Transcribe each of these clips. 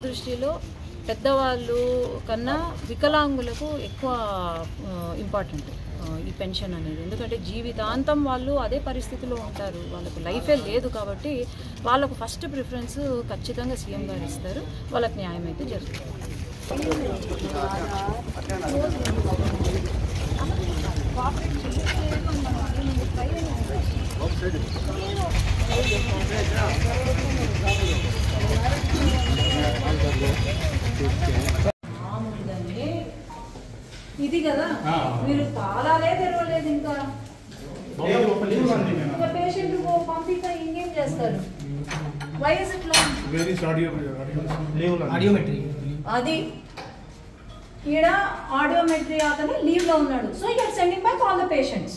దృష్టిలో పెద్దవాళ్ళు కన్నా వికలాంగులకు ఎక్కువ ఇంపార్టెంట్ ఈ పెన్షన్ అనేది. ఎందుకంటే జీవితాంతం వాళ్ళు అదే పరిస్థితిలో ఉంటారు, వాళ్ళకు లైఫే లేదు. కాబట్టి వాళ్ళకు ఫస్ట్ ప్రిఫరెన్స్ ఖచ్చితంగా సీఎం గారు ఇస్తారు, వాళ్ళకి న్యాయం అయితే జరుగుతుంది. ఇది కదా మీరు తాళాలే తెరవలేదు, ఇంకా పేషెంట్ పంపిస్తే ఇంకేం చేస్తారు? వైఎస్ అది ఈడ ఆడియోమెట్రీ అతను లీవ్ లో ఉన్నాడు. So you're sending back all the patients.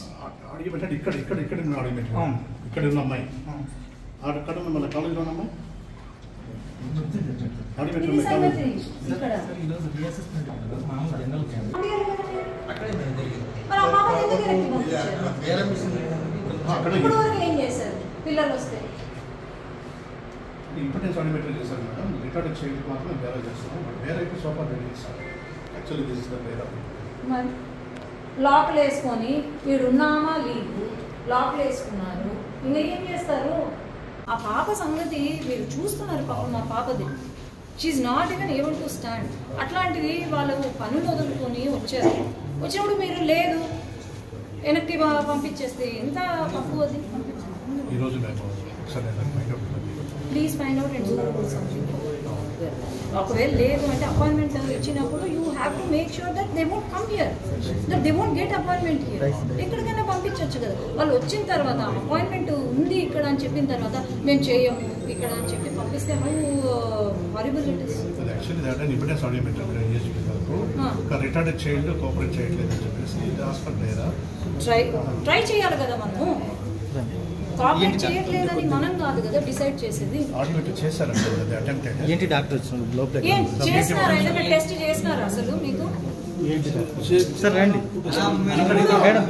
Audiometry ఇక్కడ ఉన్న అమ్మాయి అక్కడ మన కాలేజీలో ఉన్న అమ్మాయి ఏం చేశారు? పిల్లలు వస్తే ఇంపార్టెన్స్ ఆడియోమెట్రీ చేశారు మేడం. రికార్డ్ చేయడం మాత్రం వేరే చేస్తాం, వేరే సోఫా రెడీ చేస్తారు. యాక్చువల్లీ దిస్ ఇస్ ద వేరే. మరి లాక్లు వేసుకొని వీడున్నామా లీవ్ లాక్లు వేసుకున్నారు, ఇంకా ఏం చేస్తారు? ఆ పాప సంగతి మీరు చూస్తున్నారు. పాపం ఆ పాపది she's not even able to stand. అట్లాంటిది వాళ్ళు పనులు వదులుకొని వచ్చారు. వచ్చినప్పుడు మీరు లేదు వెనక్కి పంపించేస్తే ఎంత తప్పు అది. Please find out and do something. ఒకవేళ లేదు అంటే అపాయింట్మెంట్ ఇచ్చినప్పుడు you have to make sure that they won't come here, that they won't get appointment here. ఎక్కడికైనా పంపించవచ్చు కదా. వాళ్ళు వచ్చిన తర్వాత అపాయింట్మెంట్ ఉంది ఇక్కడ అని చెప్పిన తర్వాత మేము చేయము ఇక్కడ అని చెప్పి పంపిస్తే how horrible it is. Actually that and importance audiometry retarded child cooperate చేయట్లేదు అని చెప్పేసి హాస్పిటల్ ట్రై చేయాలి కదా. మనము కోఆపరేట్ చేయట్లేదని మనం కాదు కదా డిసైడ్ చేసేది. ఏంటి డాక్టర్ ఏం చేస్తున్నారు? ఏదైనా టెస్ట్ చేస్తున్నారు అసలు మీకు? సార్ రండి మేడం.